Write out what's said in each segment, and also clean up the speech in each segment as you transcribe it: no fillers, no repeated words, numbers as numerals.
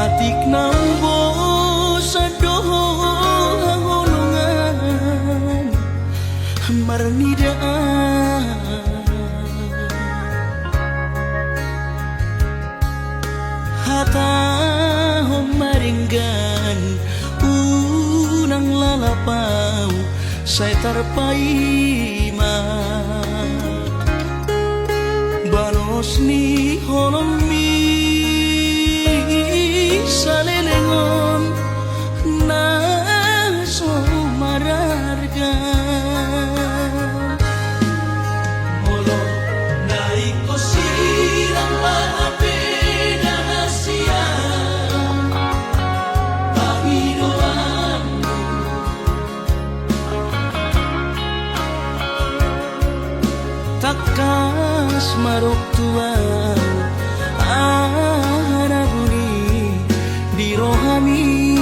Atik nambo sa dohongan marnidaan hata maringgan unang lalapaw say tarpaima banos ni honomi salelengon na sumararga molo naik ko sirang maapeda na siya Panginoon takas maruktuan arabuni di rohani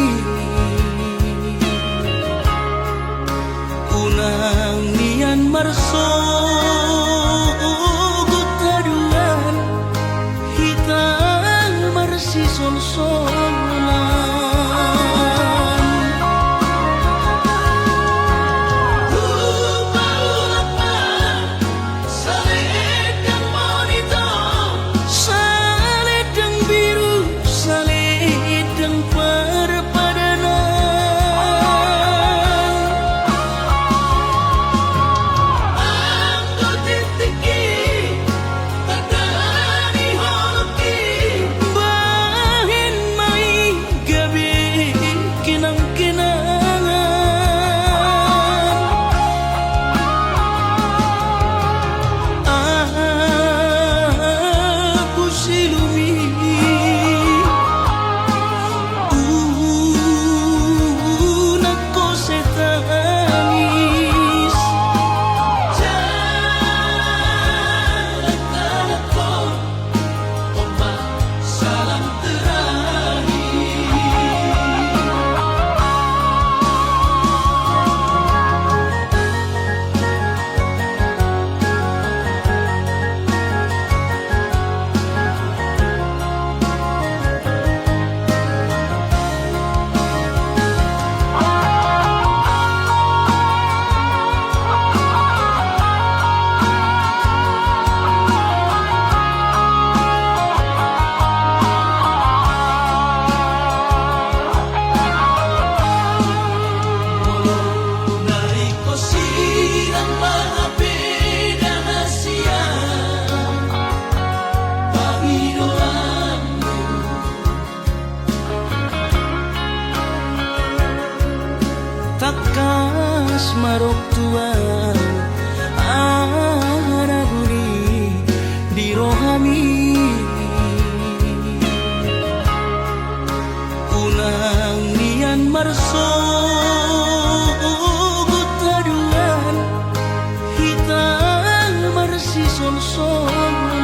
unang nian marso gutaduan hitang marsi sonsonan takas maruktuan arabuni di rohani unang nian marso gutaduan hitang marsi sonsonan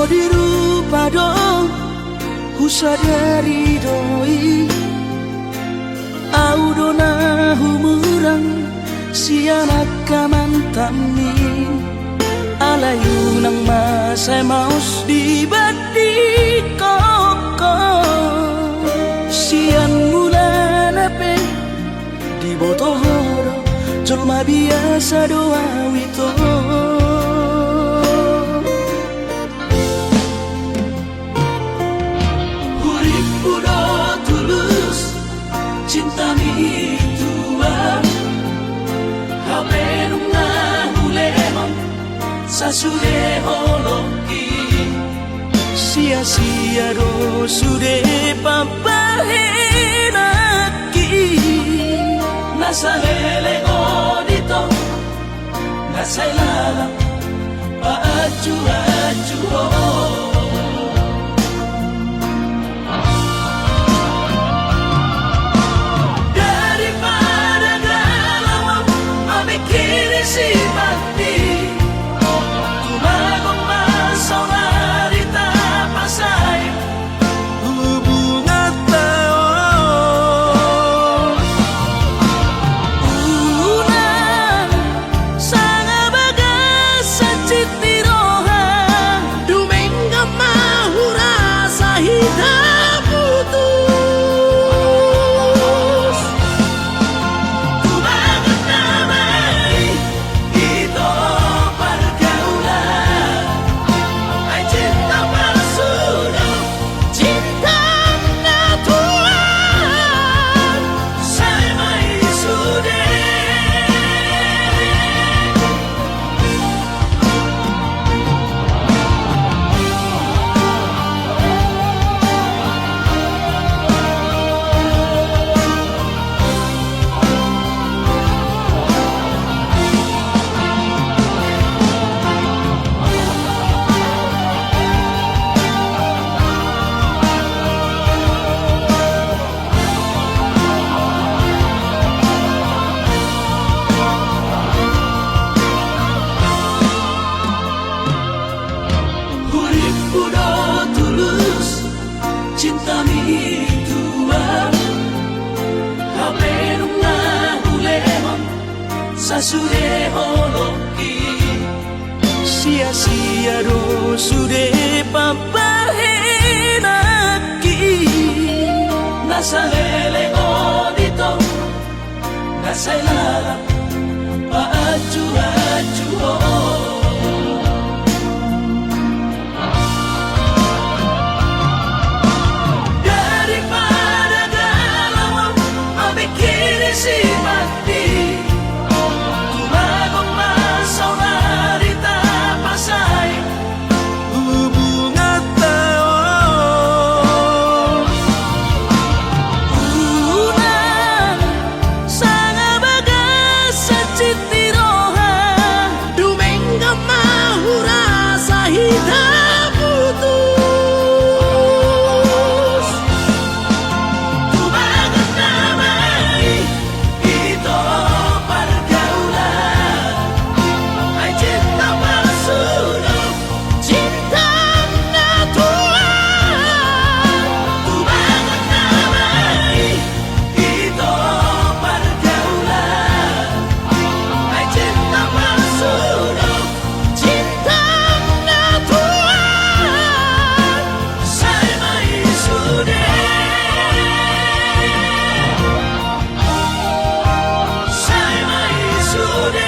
Odiru pado husadari doi Audona humurang sianak kamantami Alayu nang masay maus di bati koko Sian mula nape di botohoro Julma biasa doa wito Hurip udo tulus cinta mi tuan Hapenung na hulemon sasude holoki Sia-sia do sude papahenaki Nasa hele odito Nasa ilalang paaju-aju Daripada galau memikiri si mati Tumagong masaunari tapasay hubungan tao Una sana bagas sa citiroha Dumengga mahura sa hidup putus Tumagat namay ito pergaulan Ay cinta palsudo cinta na tuan Saya may sude Hurip udo tulus cinta mi tuan Hapenung na hulemon sasude holoki Sia-sia do sude papahenaki Nasa hele odito Nasa ilalang paaju-aju Daripada galau memikiri si mati Tumagong masaunari tapasay hubungan tao Una sana bagas sa citiroha Dumengga mahura sa hidup putus Tumagat namay ito pergaulan Ay cinta palsudo cinta na tuan Tumagat namay ito pergaulan Ay cinta palsudo cinta na tuan Saya may sude Saya may sude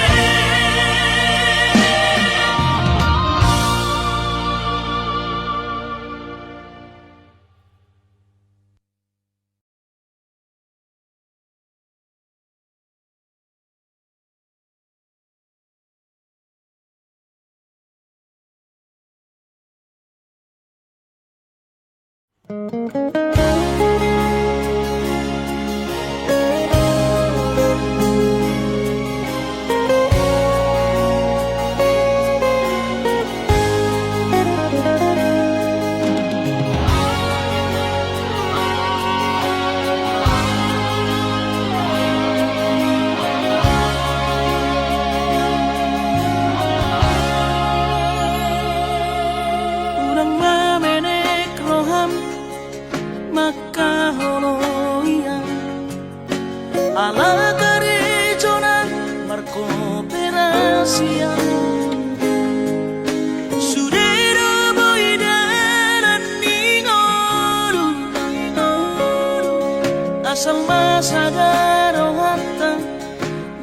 sagaro hatta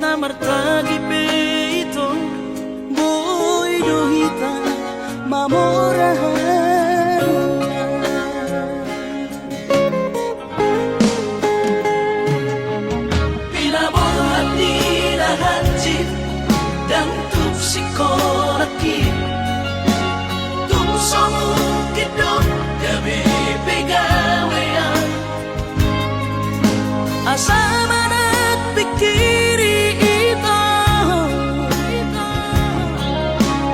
namartagi peito boy dohita mamorahan pinabuhat nila hajit dan tupsikolaki tumsong kidot gabi pegawean asama at pikiri ito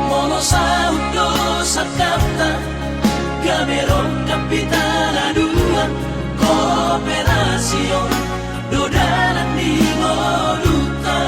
mono sa hudlo sa kapta gamerong kapitaladuan kooperasyon dodalan di moduta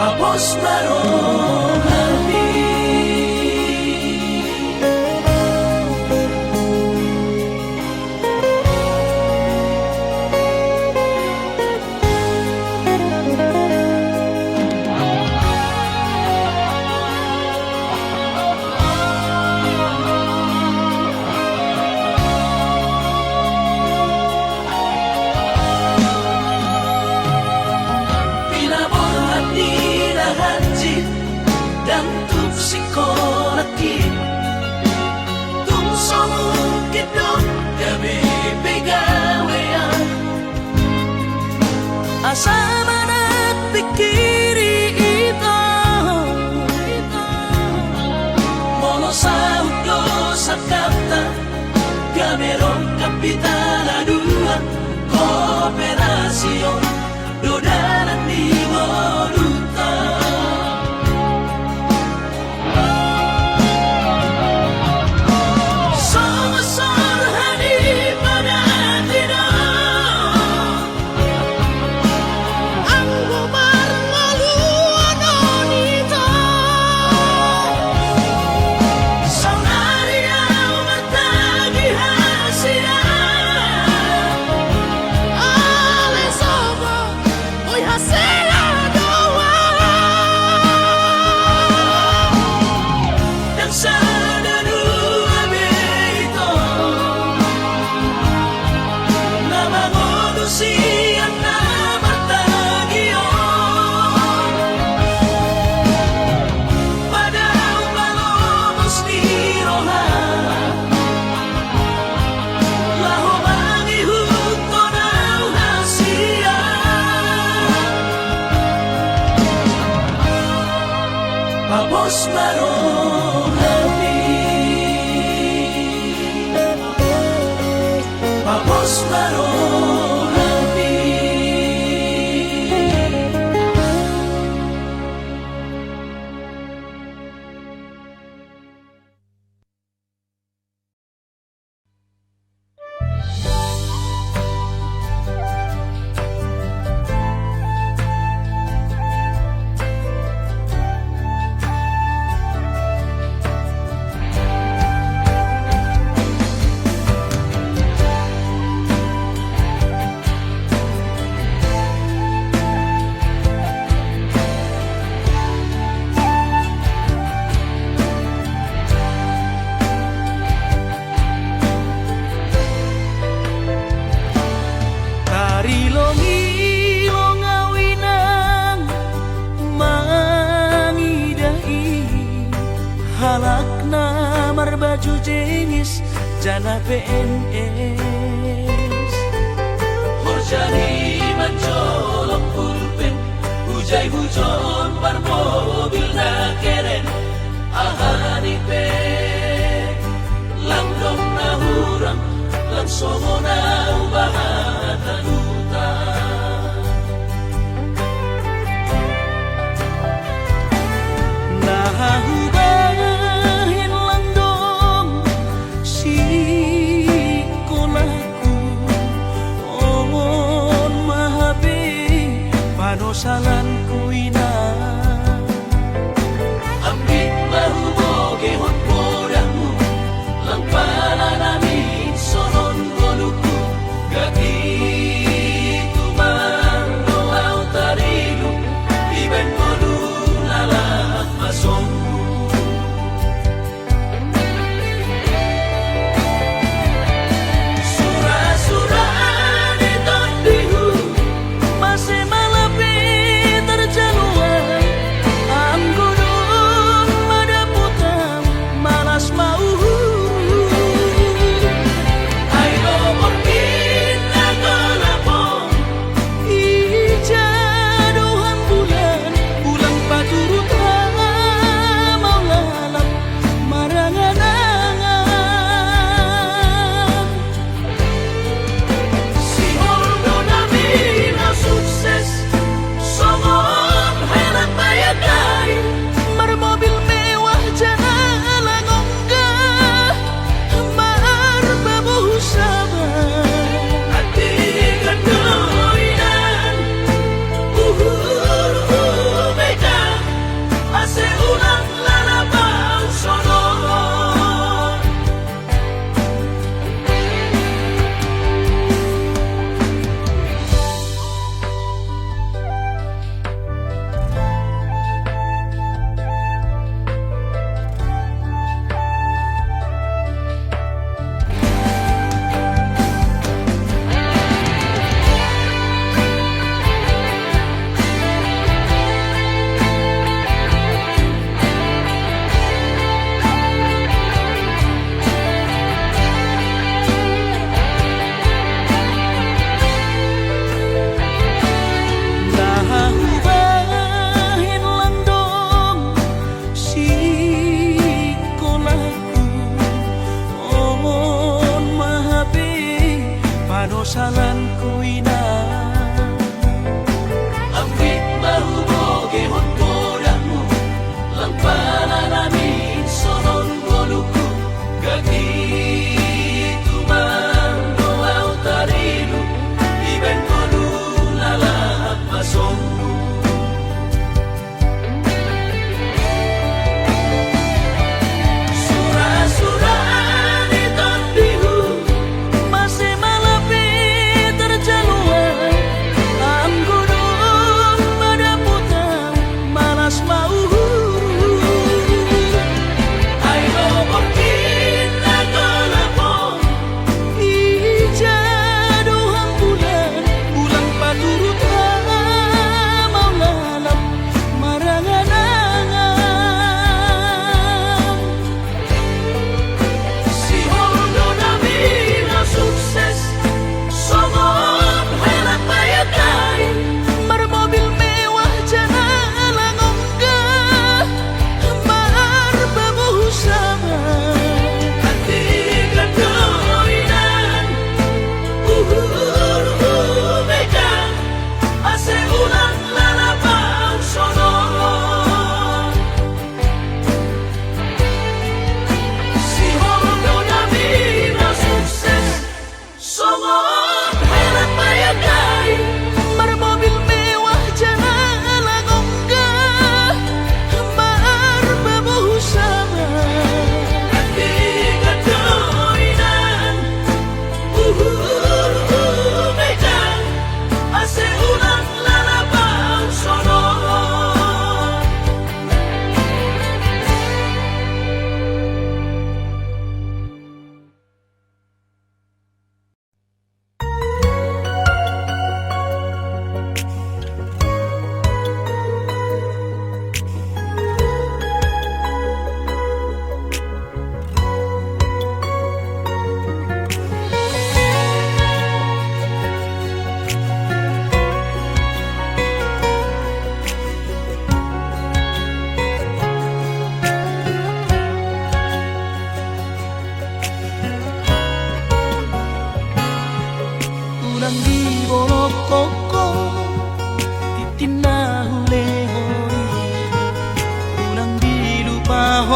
Tapos marong hati dan tupsikolaki tumsong kidot gabi pegawean asama at pikiri ito mono sa hudlo sa kapta gamerong kapitaladuan kooperasyon dodalan di moduta Tapos marong hati Tapos marong hati jana PNS jadi mencolok pulpen hujai hujon bar mobil na keren ahani pe langdong na hurang langsung na ubahatan utang nahubahin langdong si kolaku on mahabi panosalan ku ina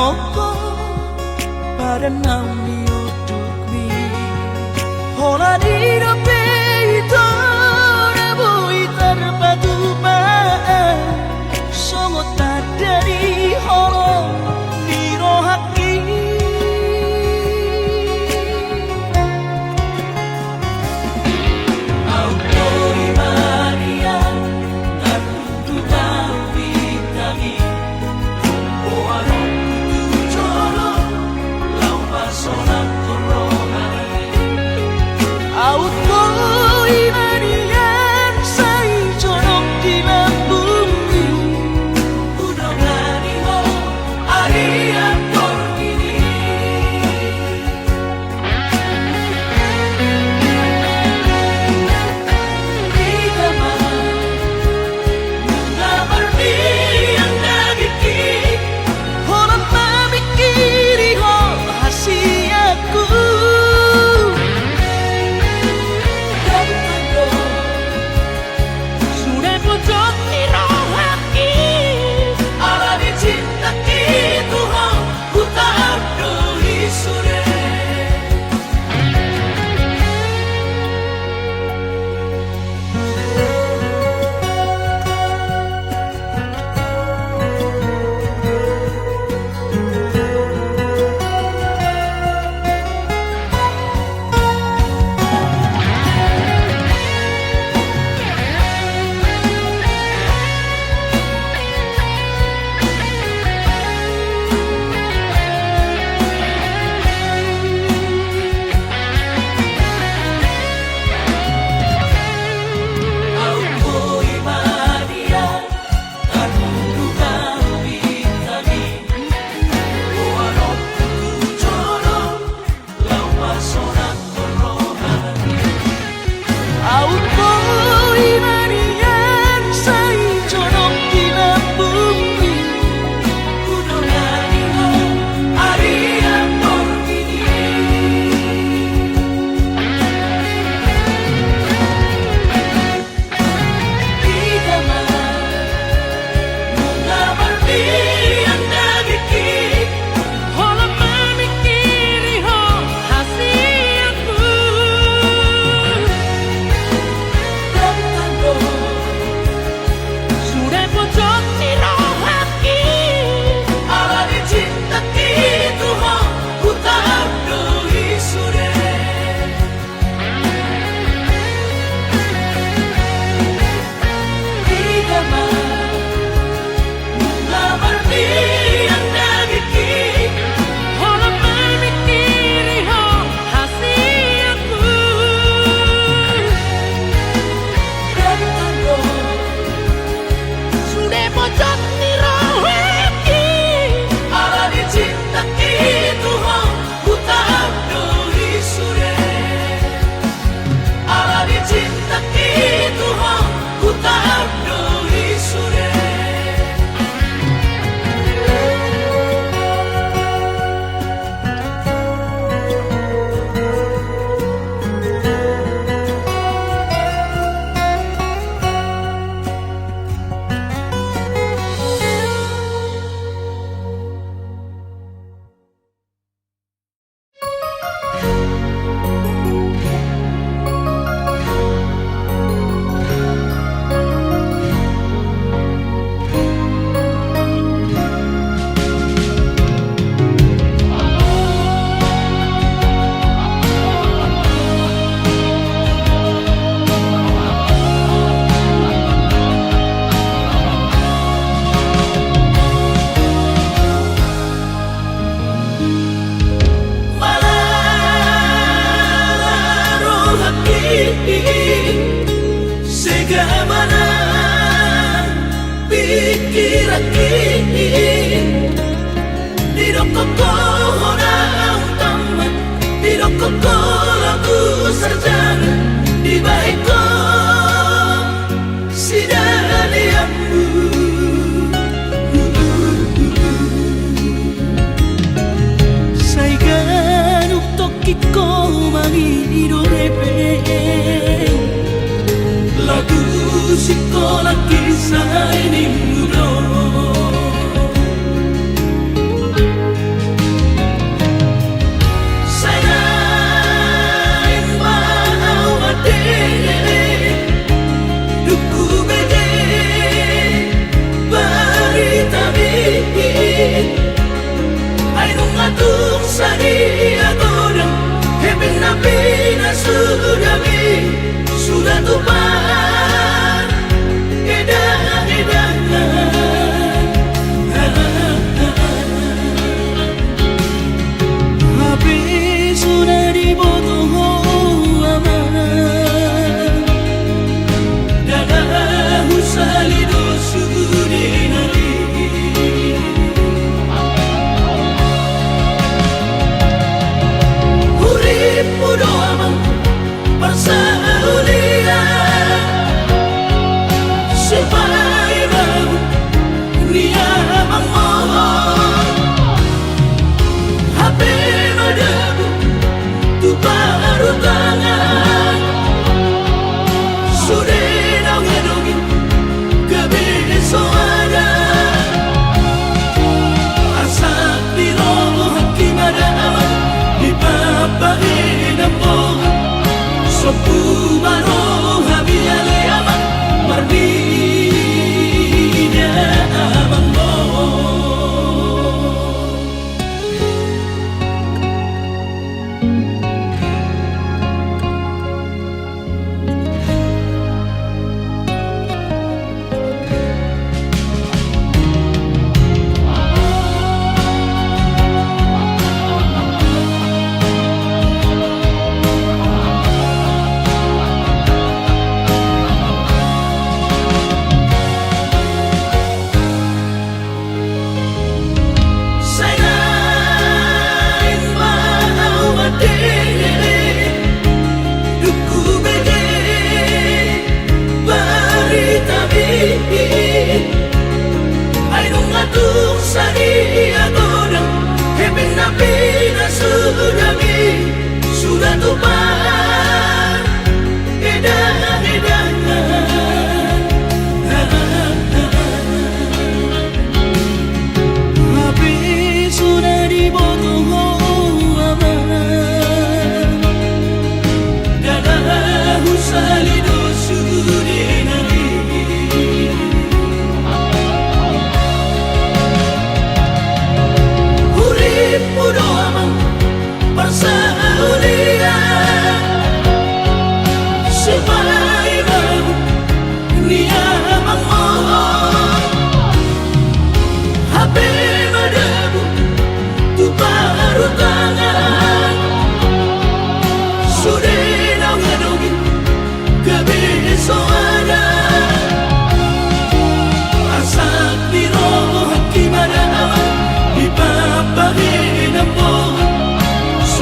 moko pada naumi uduk mi hola di dope itu rabui terpadu maan songo tadari holo di rohaki Segamana pikiran ini Dirokoko hona utama Dirokoko lagu sarjana Di baiko sidaliamu Saigan uktokiko mangido repe Lagu sekolah kisah ini mudo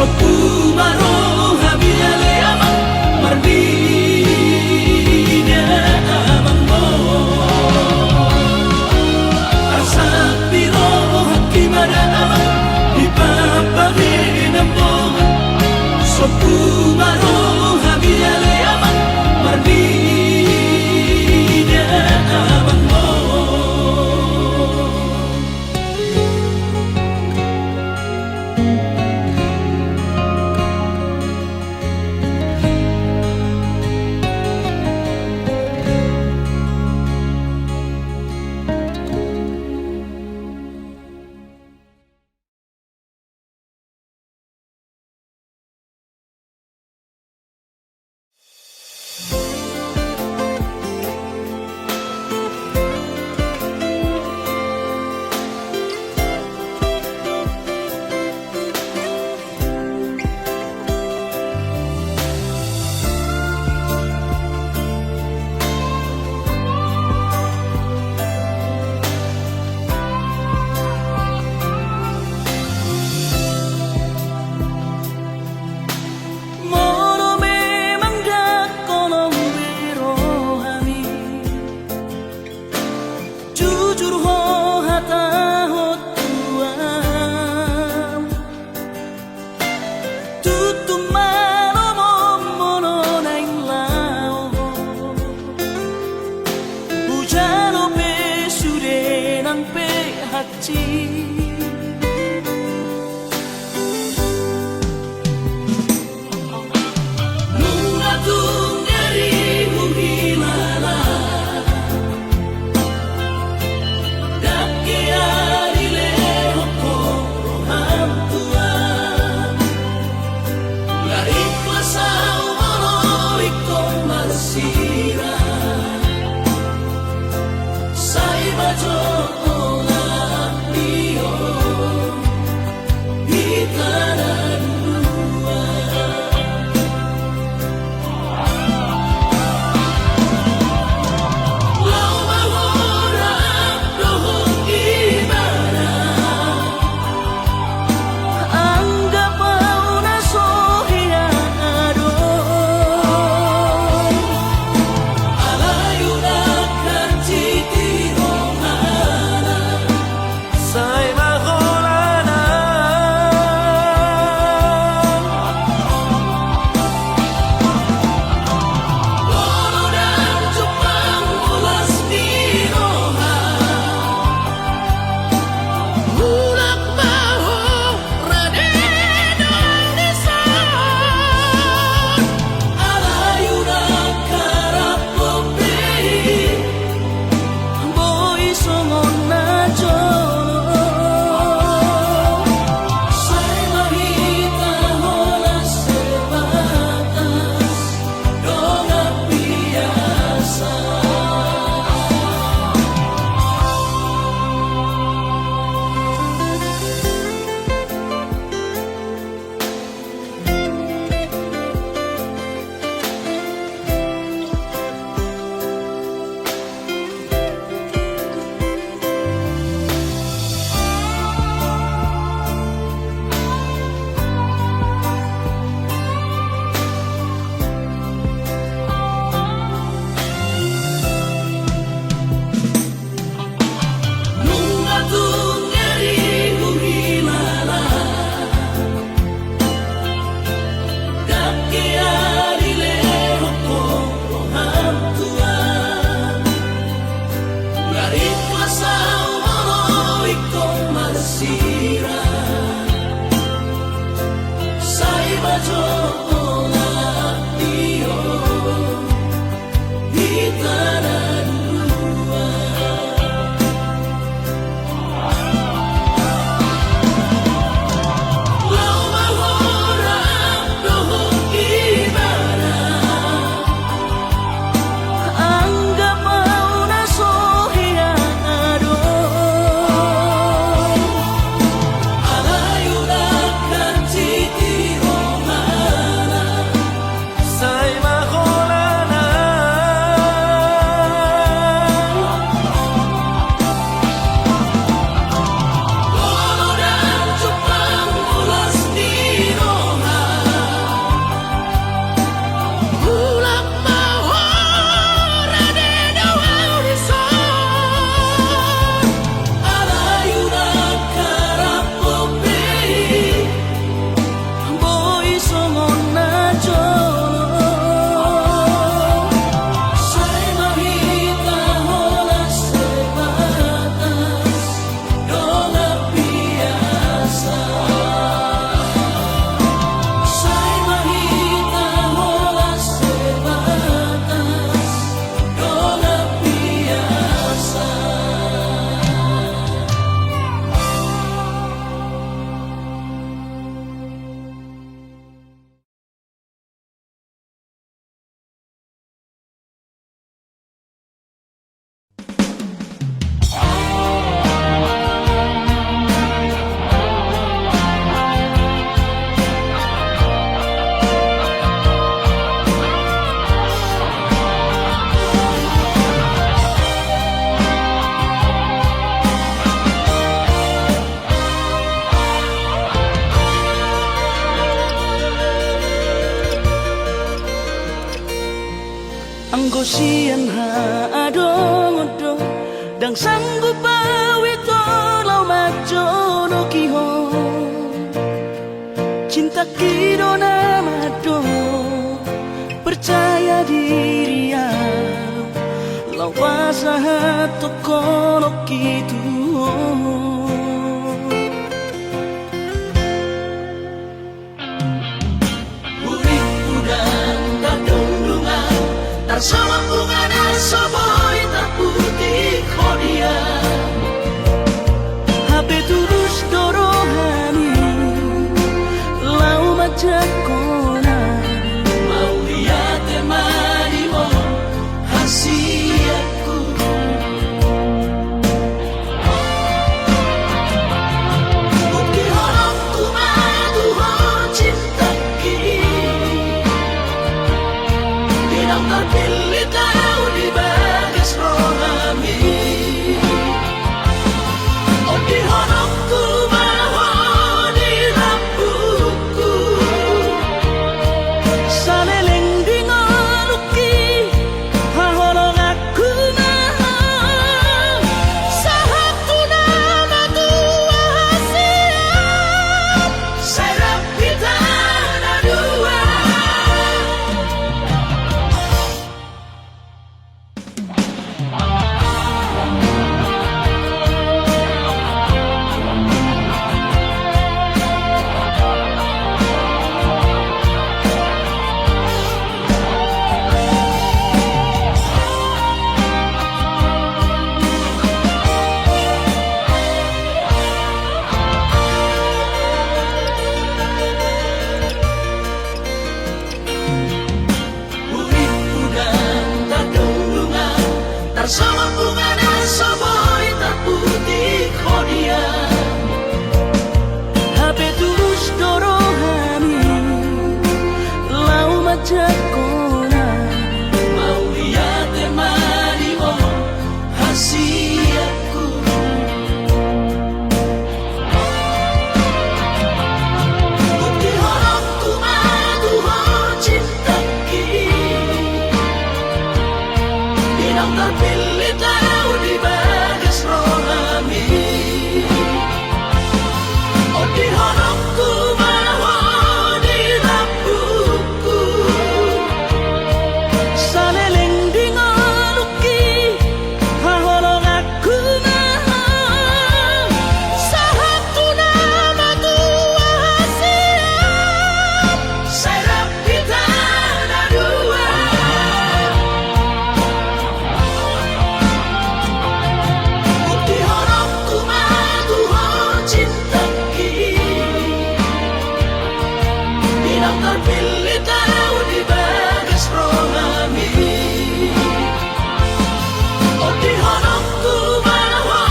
Sopumaro habiale amang marbida amang mo Arsak biro hakimara amang ipapagin mo Sopumaro habiale amang marbida amang mo Sa iba sian ha adong odo dang sanggup bawi tolau majo no kiho cinta kido namado percaya diri ya lau pasahat toko kitu sama bunga dan soboy tak putih kodia HP tulus dorohani lau macam kona mau lihat temani mo hasiatku bukti orang tu madu cinta kini dinam terpilih tahu di bagas rohami oh di honokku bahwa di rambutku saleleng di ngoluki haholong aku naha sahatu nama tua hasiat serap kita ada dua. Sama bunga dan soboy tak putih kodia HP tulus dorohani lau macam kona mau lihat temani mo hasiatku bukti honokku madu cinta kini dinam terpilih tahu di bagas rohami oh di honokku bahwa di rambutku saleleng di ngoluki haholong aku naha sahatu nama tua hasiat serap kita ada dua. Bukti honokku madu cinta kini dinam terpilih tahu di bagas rohami oh di honokku bahwa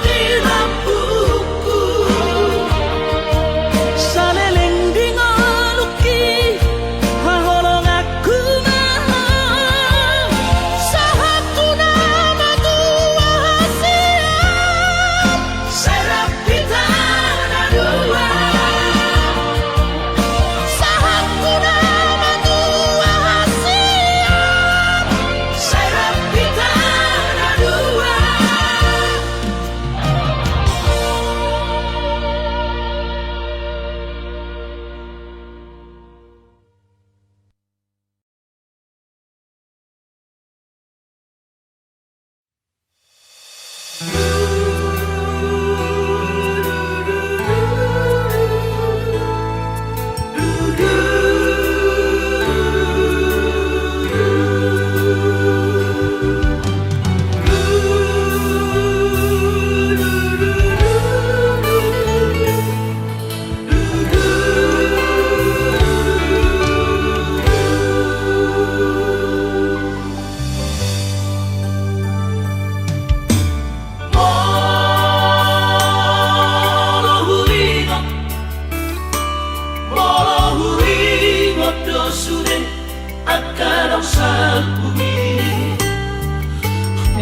di rambutku saleleng di ngoluki haholong aku naha sahatu nama tua hasiat serap kita ada dua. Sahatu nama tua hasiat serap kita ada dua.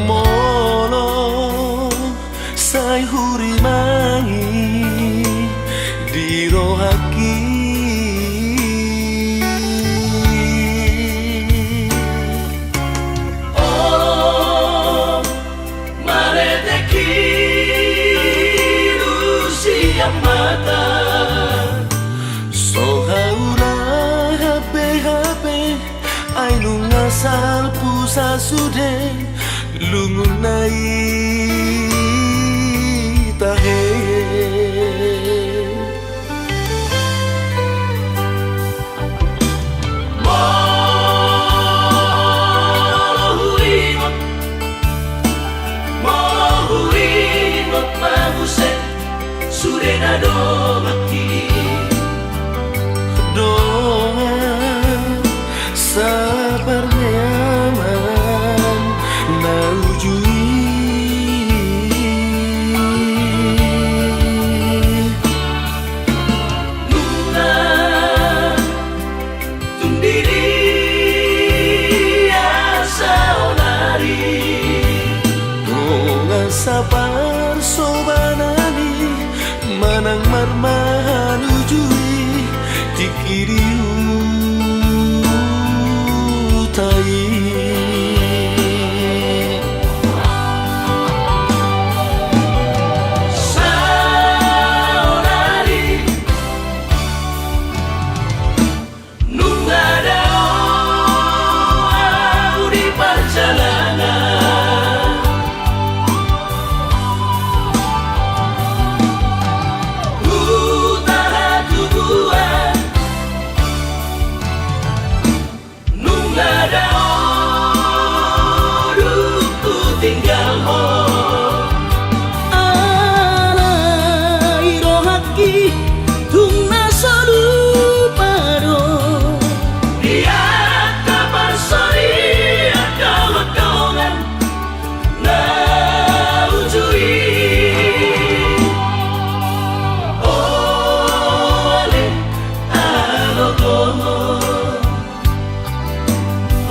Molo sai huri mangi di rohaki mata. Sohaura hape ai nung asal pusa sude lungun nai tahe. Surena domaki Doa sabar nyaman na ujui Nuna tundiri asa onari Doa sabar sobanani manang marmahan ujui tikiriu tai. Saonari nunga dao di perjalanan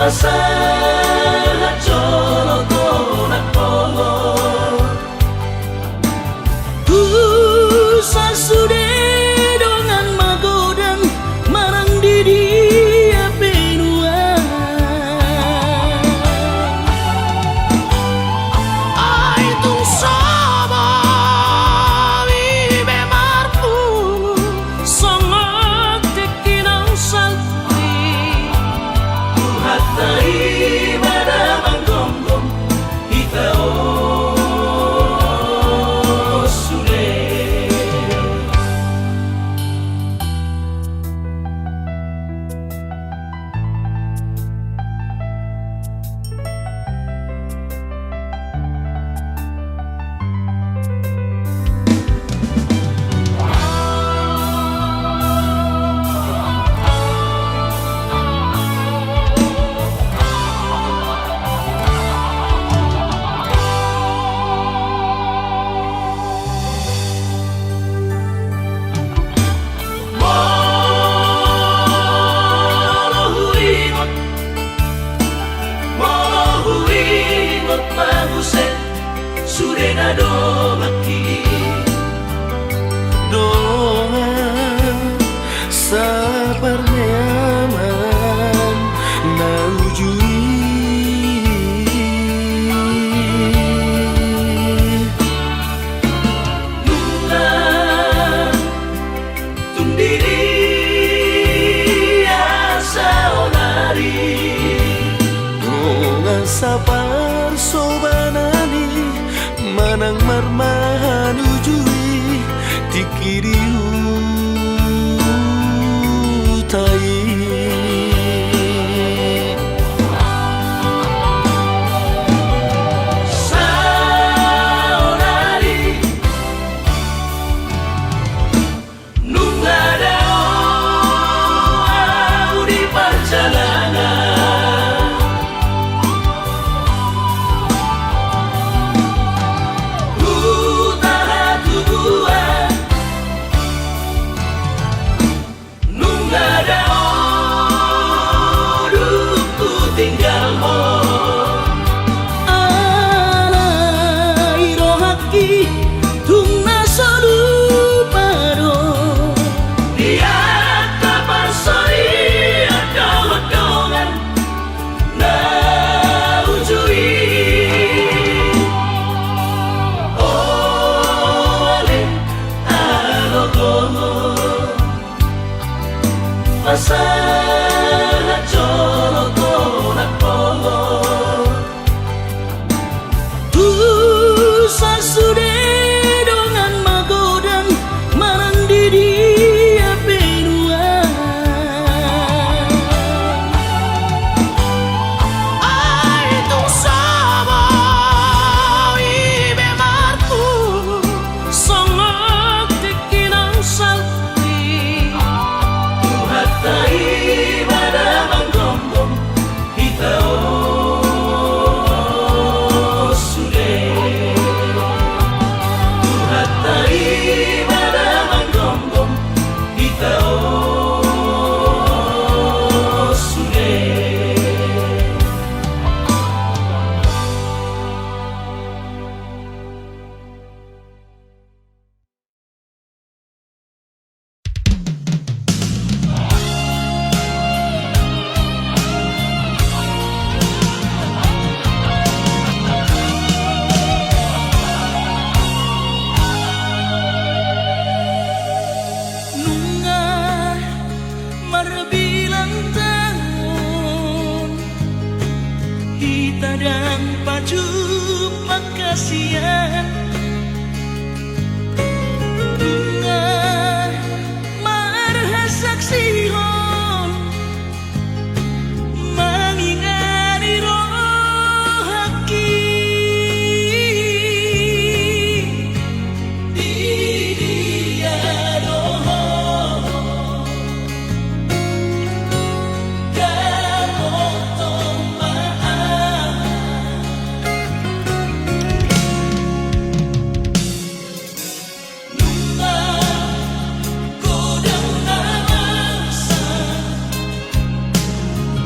Masalah jono konak pongo sasude dongan magodan marang didi penua ai tung sama vive marfu sangat tekinang salti hatai pada manggonggong kita sude. Surena domaki Doa sabar nyaman na ujui Nuna tundiri asa onari Doa sabar sobanani manang marmahan ujui tikiriu tai. Saonari nunga dao di perjalanan nunga dao Masalah jolo tonak poho Tusa sude dongan magodan Marandi dia benua Ai tu sama ibe marku Songok tekinang salti Tuhatai pada manggombong kita sude Tuhatai pada manggombong kita sude Nunga marbilang tahun Kita dan paju pakasian Nunga marhasak sihon Mangingani rohaki Di dia doho Kapotong maaf Nunga kodang namasa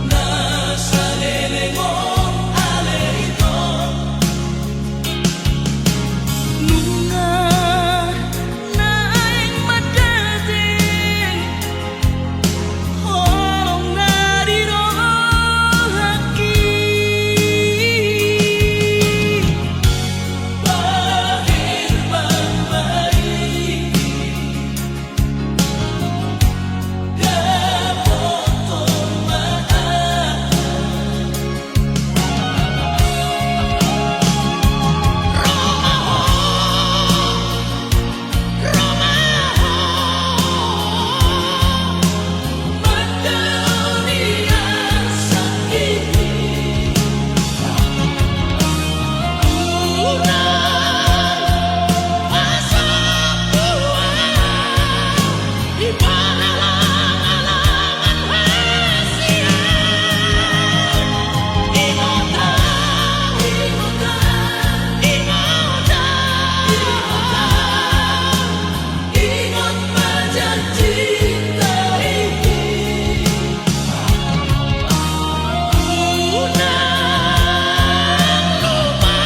Nasa lelengon aleito Nunga naing madating Horong nadirohaki Bahir mambaiki Kapotong maaf Dunia sakiti Kurang masa buah Di pengalaman rahasia Ingotan Ingot pajan cinta ini Unang lupa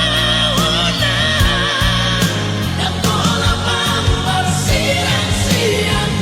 unang Dan tolak pambar siang-siang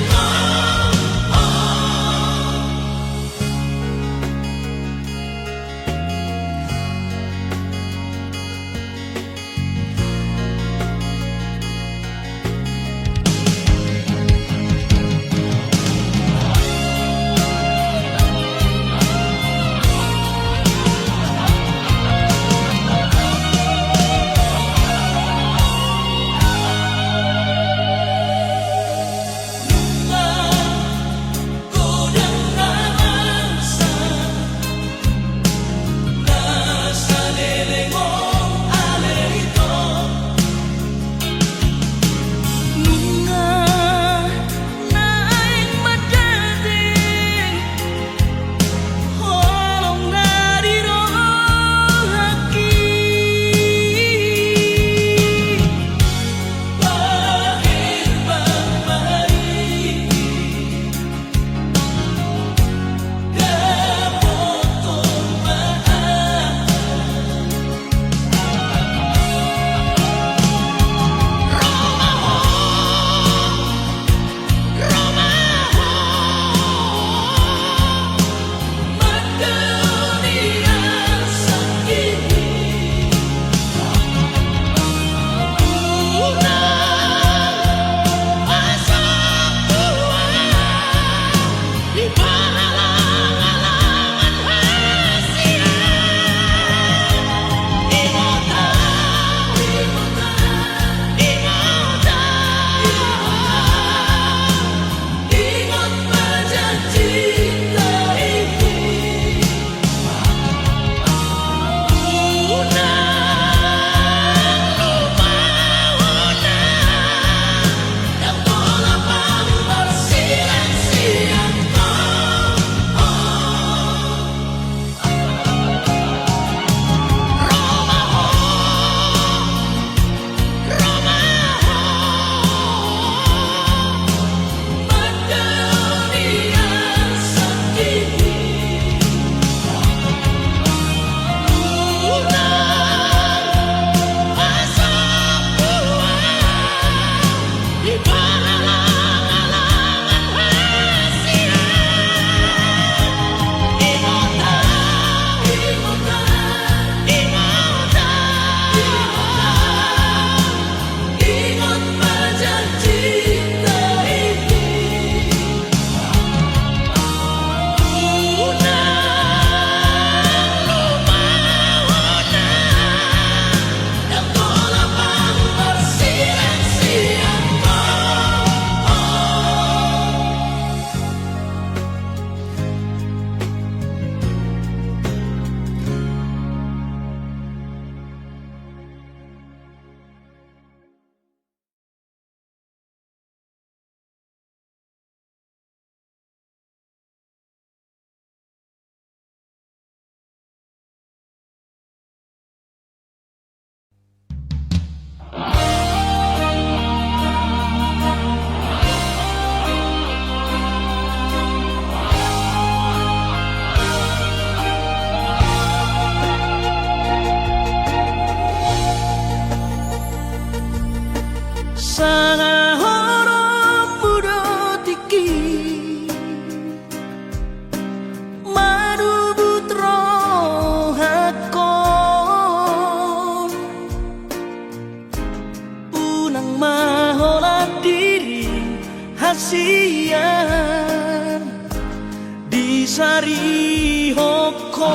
hasian di sari hoko.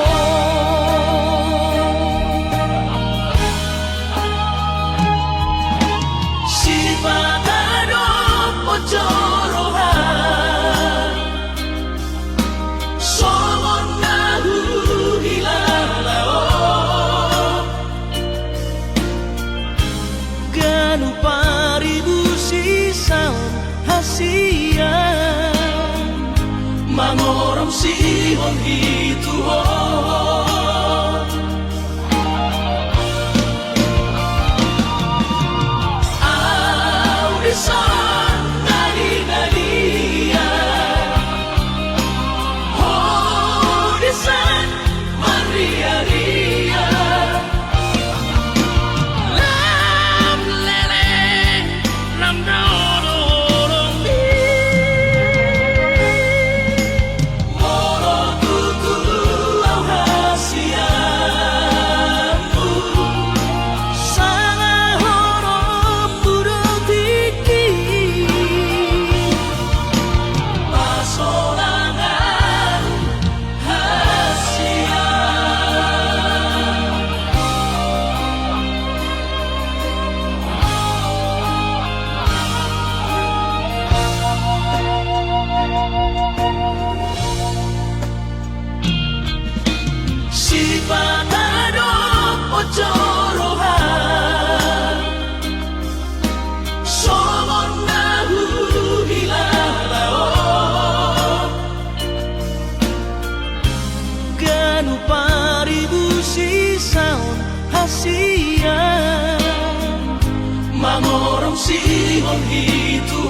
Mangorong sihon itu Audisan nadi-nadia Audisan maria-ria Lam lele lam dorong Mangorong sihon itu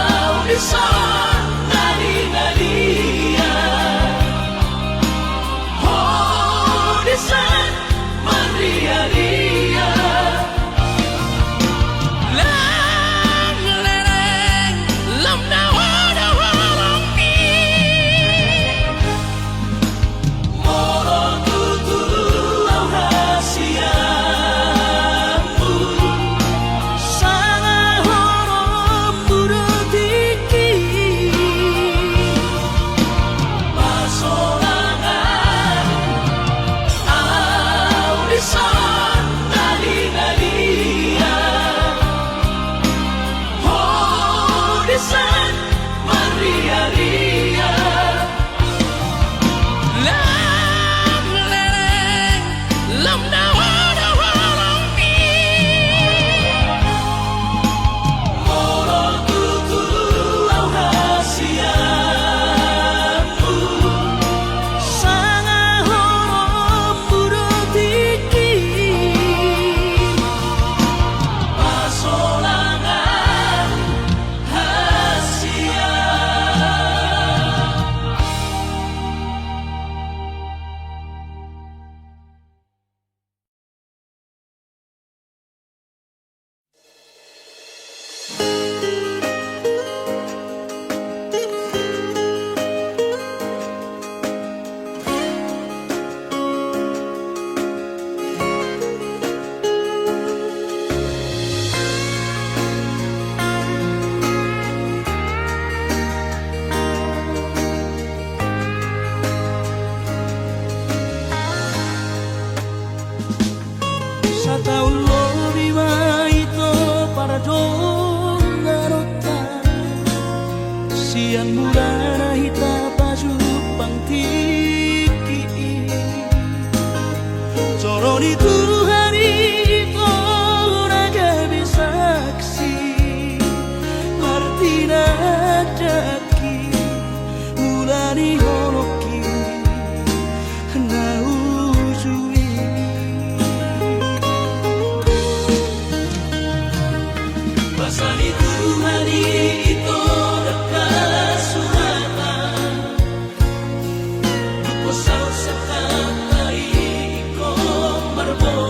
Audisan nadi-nadia Audisan maria-ria Lam lereng lam dawa-dawa Siang murana hita baju pangtiki Coron itu hari itu naga bisaksi Martina daki mulani holoki na ujui Pasan itu hari itu Marbo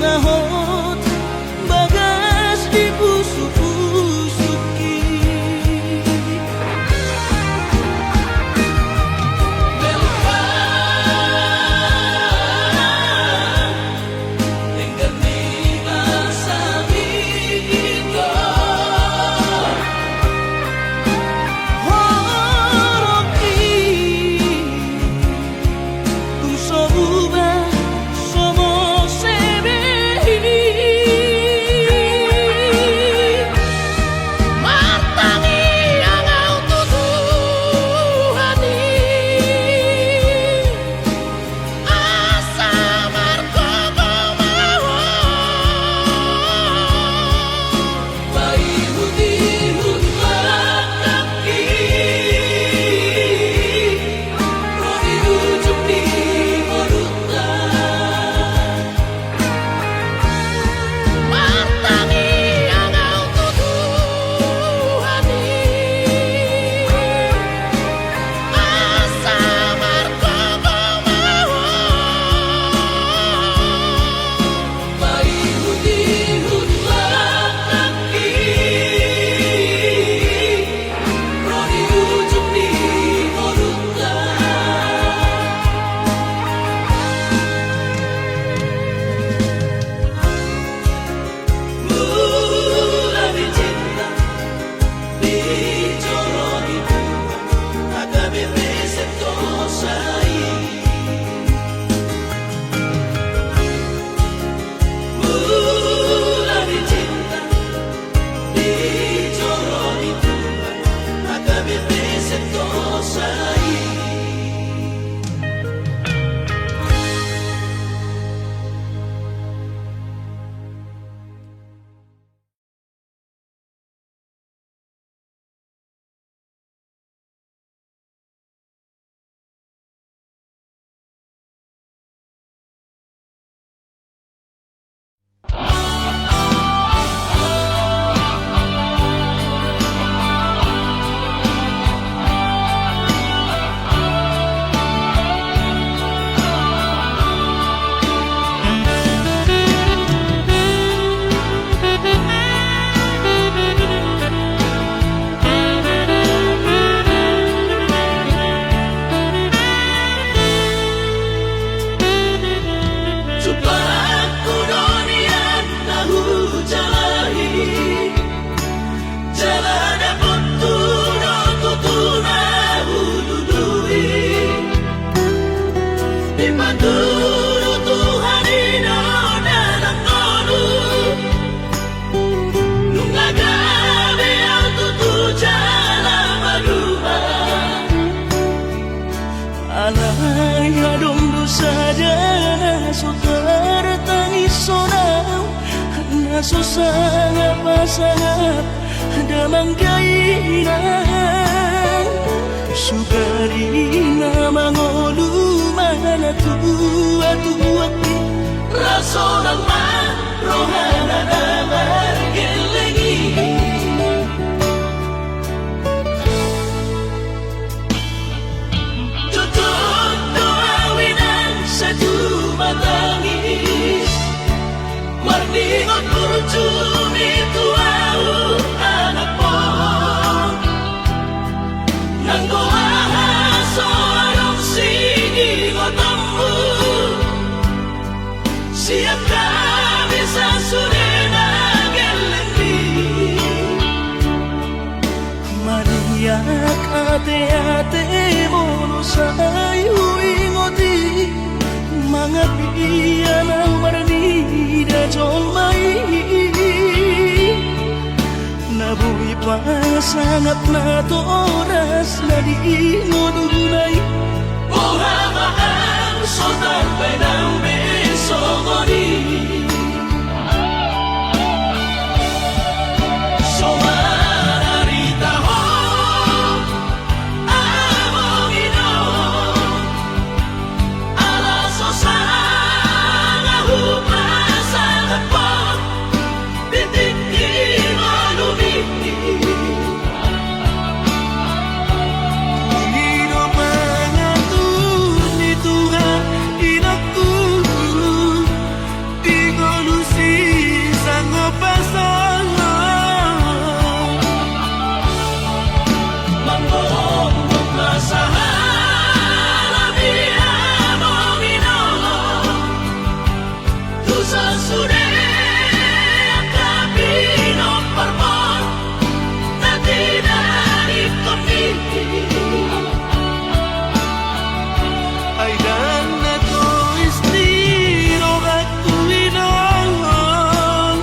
inahot bagas di puso-pusuki. Susah pasangap damang kainan sugari na mangolu mana tua-tuaki rasonan man rohana damar gelengi tutup doawinan satu matangis Marningot kurcumi tuau anak pohon Nanggo ahaso arong sigi ngotamu Siap kami sasurena gelendi Mariak ate-ate mono sayu ingoti Mga piyan ang marnida jomai Nabuhi pasangap na toras na di ngodunay Buhamaan sotan pa'y ng beso ngoni Somararita ho among ino Alaso sa Di ngolusi sango pasolo Mambong masahala biya mo minolo Tu sa sure akabino parmon Na tinari komiti ay dan na to istiro at tuwinon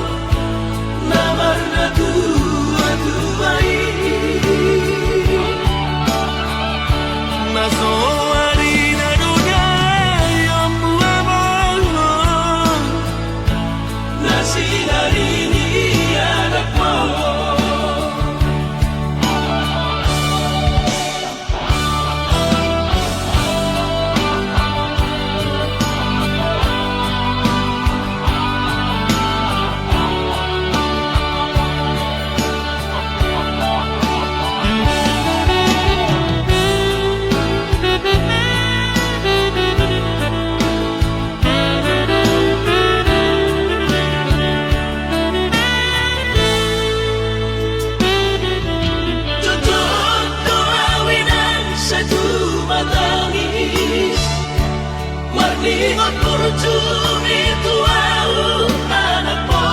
Namar na tuwa-tuway naso harina dunay ang buwamon Na sinarini anak mo Marningot kurjumi tuau anak mo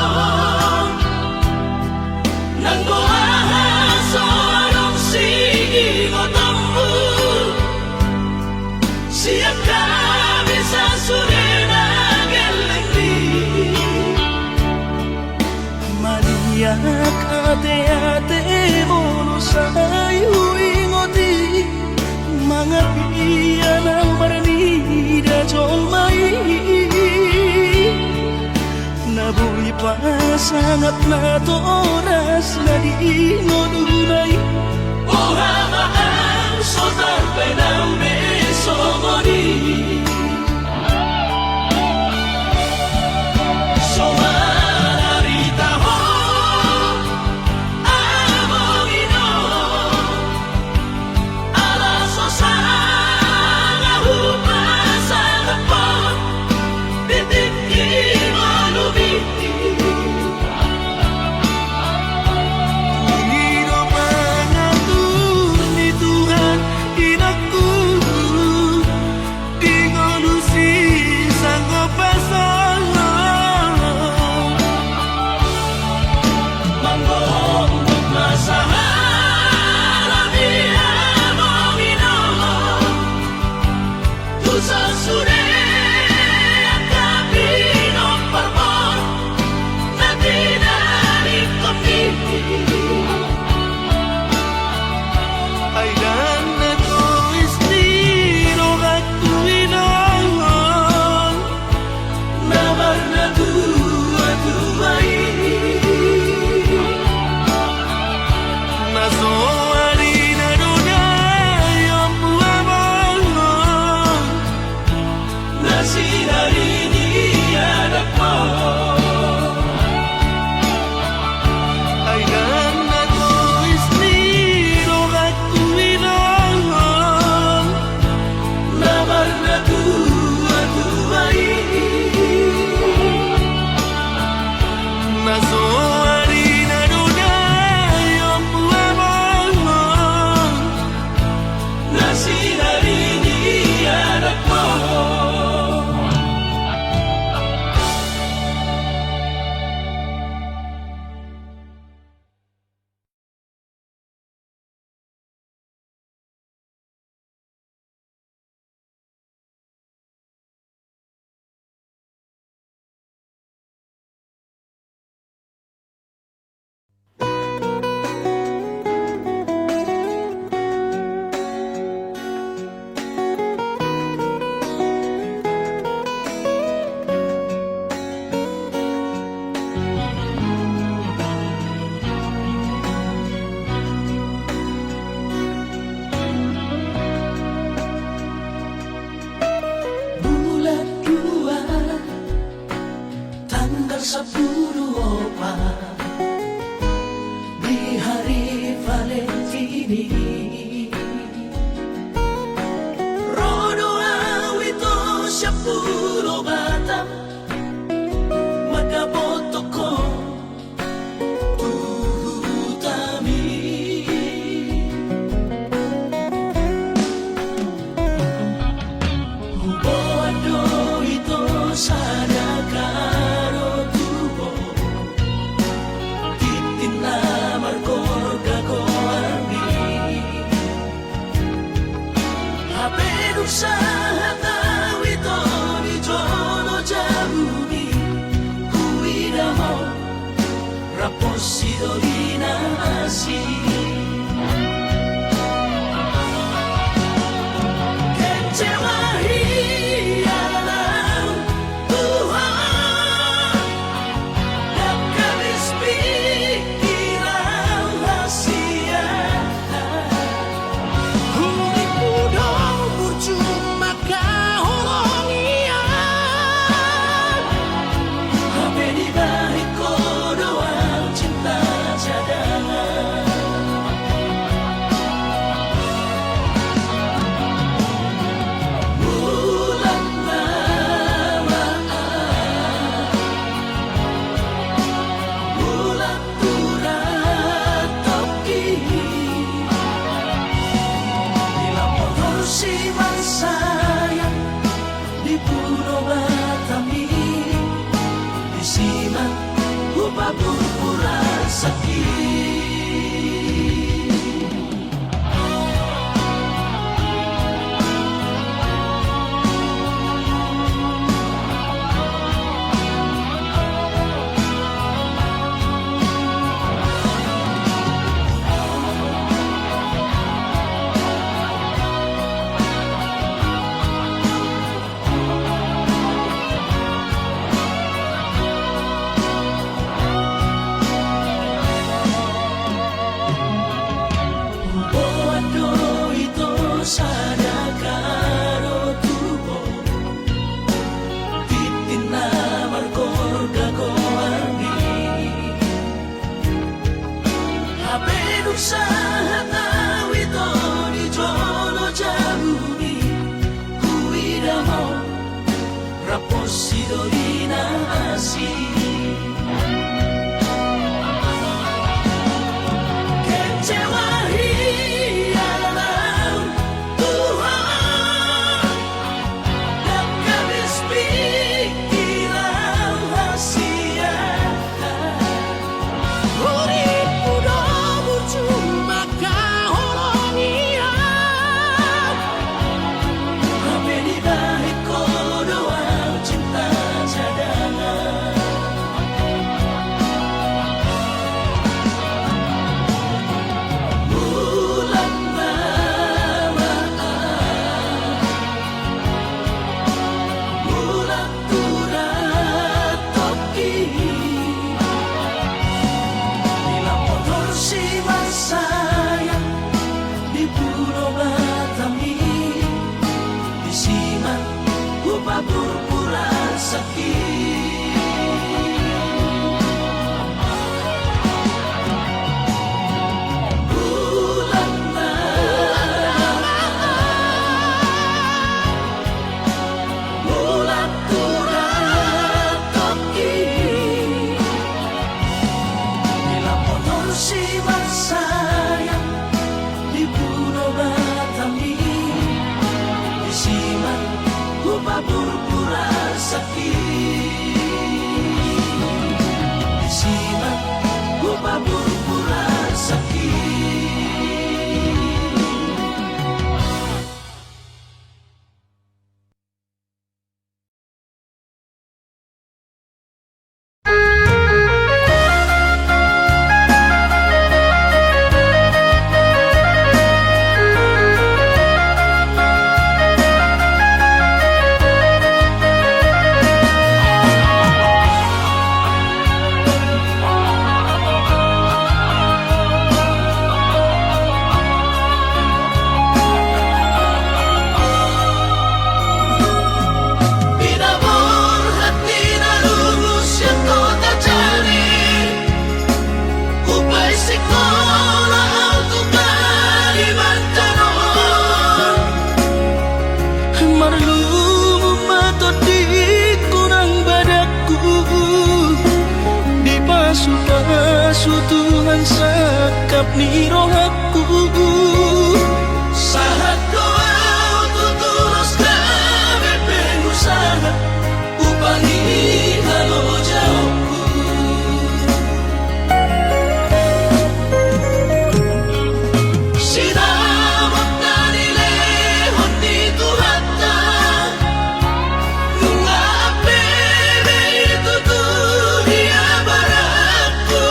Nang goahaso anong sige ko tambu Siya kami sa surena gelengli Maria ate-ate mono sayo ingoti mga piya ng barnida jong mai nabuhi pa sangat na to oras na di ngunay Uhamaan so tarpay ng beso mo ni So mararita ho among ino Alaso sa nga hupas ang hapon Titiki mo lumiti Punido pangatun ni Tuhan inaku di ngolusi sango pasolo Mambong masahala biya mo minolo Tu sa sure akabino parmon Na tinari komiti ay dan na to istiro at tuwinon Namar na tuwa-tuway naso harina dunay ang buwamon Na sinarini anak mo ay dan na to istiro at tuwinon Namar na tuwa-tuway naso harina dunay ang buwamon Na sinarini anak mo raposidori na asing. Raposidori na asing. Tuhan sakap ni rohaku saat doa tutulus kami pengusaha upangi halo jauhku sinamot na nilehon ni Tuhata nunga apere itu tulia baraku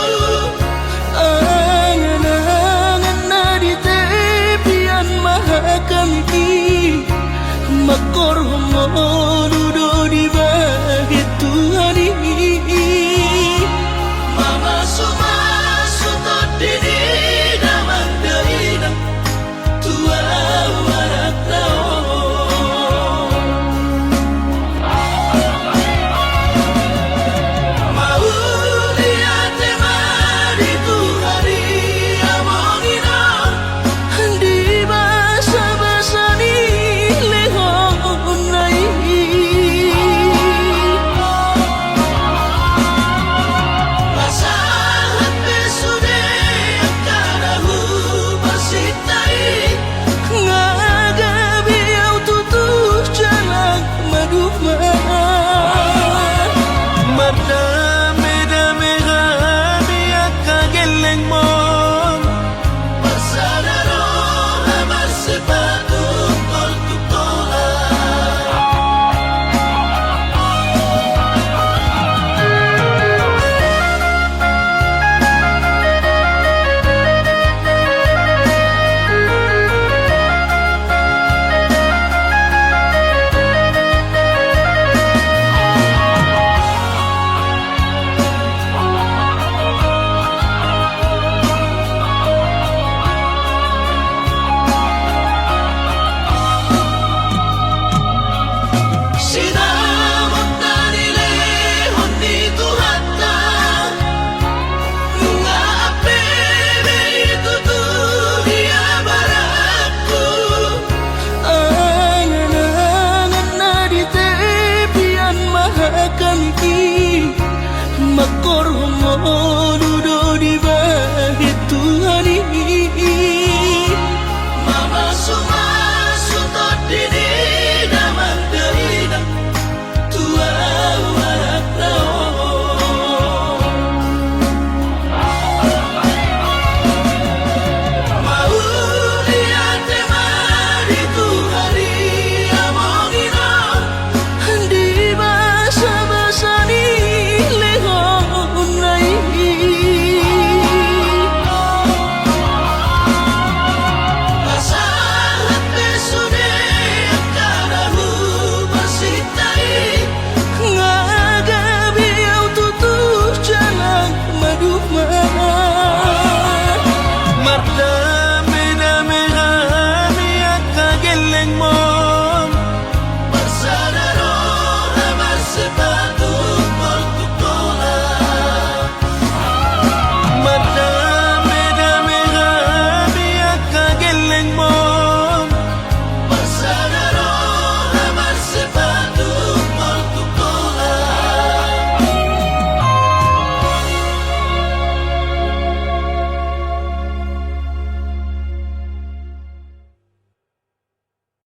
Allah duduk di bait Tuhan